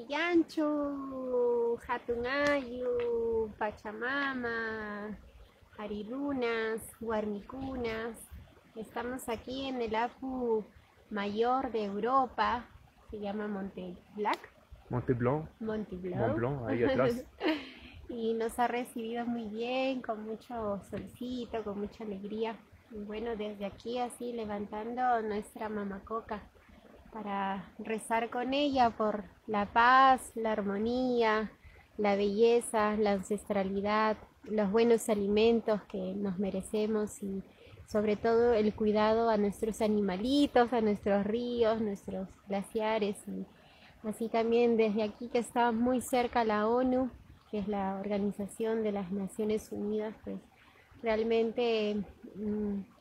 Yanchu, Hatungayu, Pachamama, Arilunas, Guarnicunas. Estamos aquí en el Apu mayor de Europa, se llama Monte Blanc. Monte Blanc. Monte Blanc. Mont Blanc, ahí atrás. Y nos ha recibido muy bien, con mucho solcito, con mucha alegría. Y bueno, desde aquí así levantando nuestra mamacoca para rezar con ella por la paz, la armonía, la belleza, la ancestralidad, los buenos alimentos que nos merecemos y sobre todo el cuidado a nuestros animalitos, a nuestros ríos, nuestros glaciares. Y así también desde aquí que está muy cerca a la ONU, que es la Organización de las Naciones Unidas, pues realmente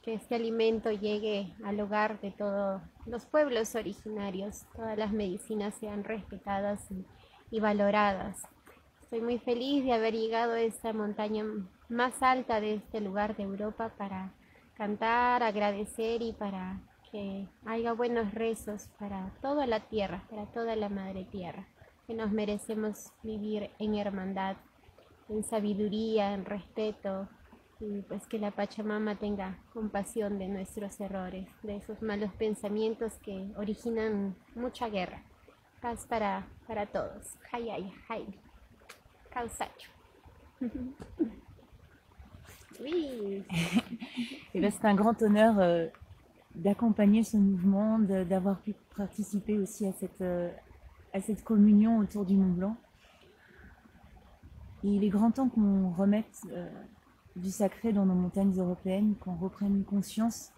que este alimento llegue al hogar de todos los pueblos originarios, todas las medicinas sean respetadas y valoradas. Estoy muy feliz de haber llegado a esta montaña más alta de este lugar de Europa para cantar, agradecer y para que haya buenos rezos para toda la tierra, para toda la madre tierra, que nos merecemos vivir en hermandad, en sabiduría, en respeto, y pues que la Pachamama tenga compasión de nuestros errores, de esos malos pensamientos que originan mucha guerra. Paz para todos. Hayaya, Jaime. Causacho. Oui. Et ben, c'est un grand honneur d'accompagner ce mouvement, d'avoir pu participer aussi à cette communion autour du Mont Blanc. Et il est grand temps qu'on remette du sacré dans nos montagnes européennes, qu'on reprenne conscience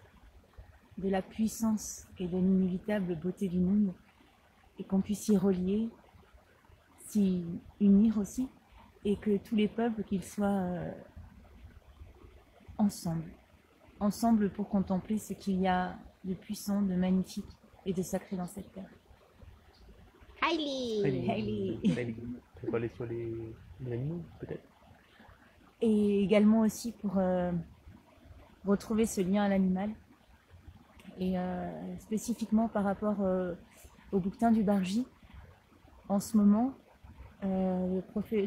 de la puissance et de l'inévitable beauté du monde, et qu'on puisse y relier, s'y unir aussi, et que tous les peuples, qu'ils soient ensemble pour contempler ce qu'il y a de puissant, de magnifique et de sacré dans cette terre. Hailey. Tu peux parler sur les animaux, peut-être? Et également aussi pour retrouver ce lien à l'animal. Et spécifiquement par rapport au bouquetin du Bargy, en ce moment, le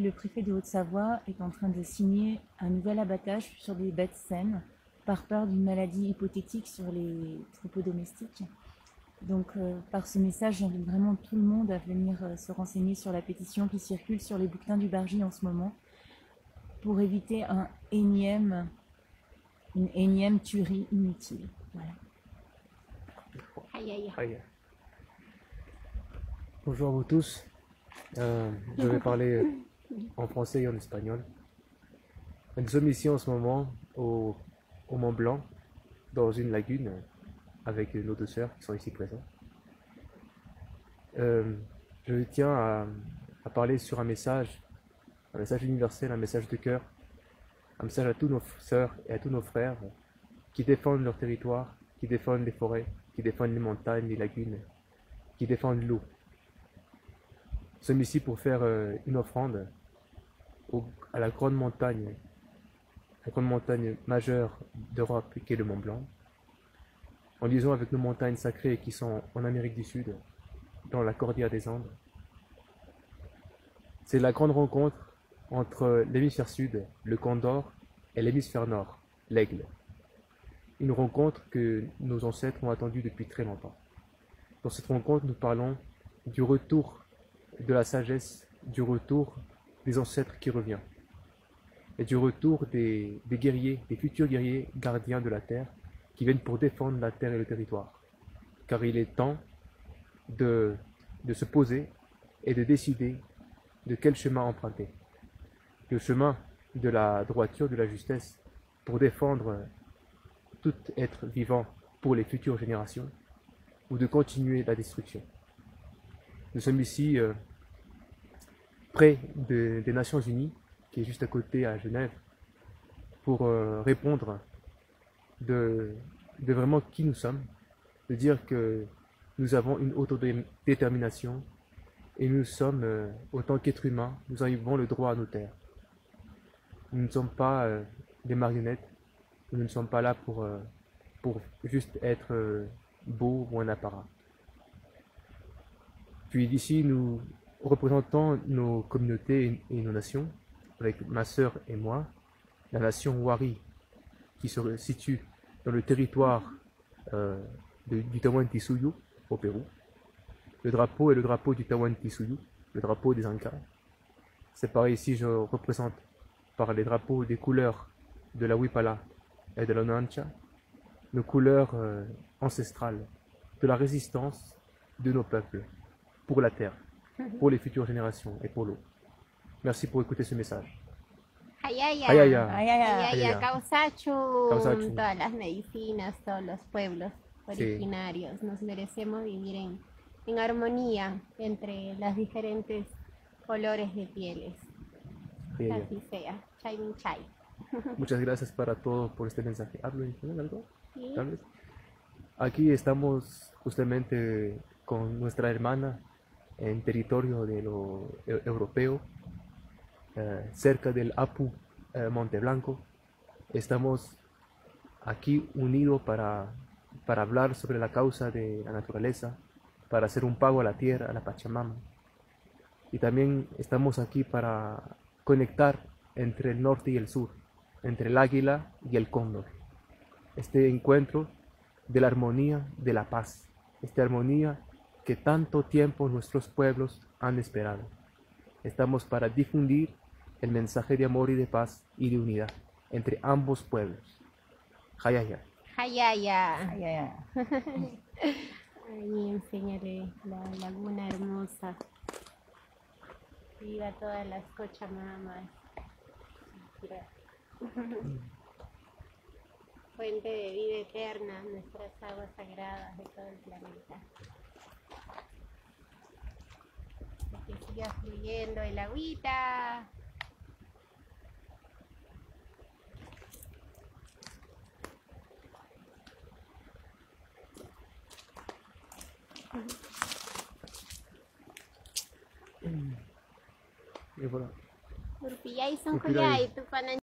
préfet de Haute-Savoie est en train de signer un nouvel abattage sur des bêtes saines par peur d'une maladie hypothétique sur les troupeaux domestiques. Donc par ce message, j'invite vraiment tout le monde à venir se renseigner sur la pétition qui circule sur les bouquetins du Bargy en ce moment, pour éviter une énième tuerie inutile. Voilà. Bonjour à vous tous. Je vais parler en français et en espagnol. Nous sommes ici en ce moment au Mont Blanc, dans une lagune, avec nos deux sœurs qui sont ici présentes. Je tiens à parler sur un message universel, un message de cœur, un message à tous nos sœurs et à tous nos frères qui défendent leur territoire, qui défendent les forêts, qui défendent les montagnes, les lagunes, qui défendent l'eau. Nous sommes ici pour faire une offrande à la grande montagne majeure d'Europe qui est le Mont Blanc, en liaison avec nos montagnes sacrées qui sont en Amérique du Sud, dans la cordillère des Andes. C'est la grande rencontre entre l'hémisphère sud, le Condor, et l'hémisphère nord, l'Aigle. Une rencontre que nos ancêtres ont attendue depuis très longtemps. Dans cette rencontre, nous parlons du retour de la sagesse, du retour des ancêtres qui revient, et du retour des guerriers, des futurs guerriers gardiens de la terre, qui viennent pour défendre la terre et le territoire. Car il est temps de se poser et de décider de quel chemin emprunter. Le chemin de la droiture, de la justesse, pour défendre tout être vivant pour les futures générations, ou de continuer la destruction. Nous sommes ici près des Nations Unies, qui est juste à côté à Genève, pour répondre de vraiment qui nous sommes, de dire que nous avons une autodétermination et nous sommes, autant qu'êtres humains, nous avons le droit à nos terres. Nous ne sommes pas des marionnettes, nous ne sommes pas là pour juste être beaux ou un apparat. Puis d'ici, nous représentant nos communautés et nos nations, avec ma sœur et moi, la nation Wari, qui se situe dans le territoire du Tahuantinsuyo, au Pérou. Le drapeau est le drapeau du Tahuantinsuyo, le drapeau des Incas. C'est pareil ici, je représente par les drapeaux des couleurs de la Huipala et de la Nancha, nos couleurs ancestrales, de la résistance de nos peuples, pour la terre, pour les futures générations et pour l'eau. Merci pour écouter ce message. Hayaya. Hayaya. Ay, ay, ay. Hayaya, Causachu. Causachu. Todas las medicinas, todos los pueblos Sí. originarios. Nos merecemos vivir en armonía entre las diferentes colores de pieles. Hayaya. Así sea. Chai min chai. Muchas gracias para todo por este mensaje. ¿Hablo en español algo? Sí. Tal vez. Aquí estamos justamente con nuestra hermana en territorio de lo europeo, cerca del Apu Monte Blanco. Estamos aquí unidos para hablar sobre la causa de la naturaleza, para hacer un pago a la tierra, a la Pachamama. Y también estamos aquí para conectar entre el norte y el sur, entre el águila y el cóndor. Este encuentro de la armonía, de la paz, esta armonía que tanto tiempo nuestros pueblos han esperado. Estamos para difundir el mensaje de amor y de paz y de unidad entre ambos pueblos. Hayaya. Hayaya. Ay, ay, ay. Ahí enséñale la laguna hermosa. Viva todas las Cochamamas. Mira. Fuente de vida eterna, nuestras aguas sagradas de todo el planeta. Que siga fluyendo el agüita. Y voilà. Urpillay son Urpillay. kuyay, tu panan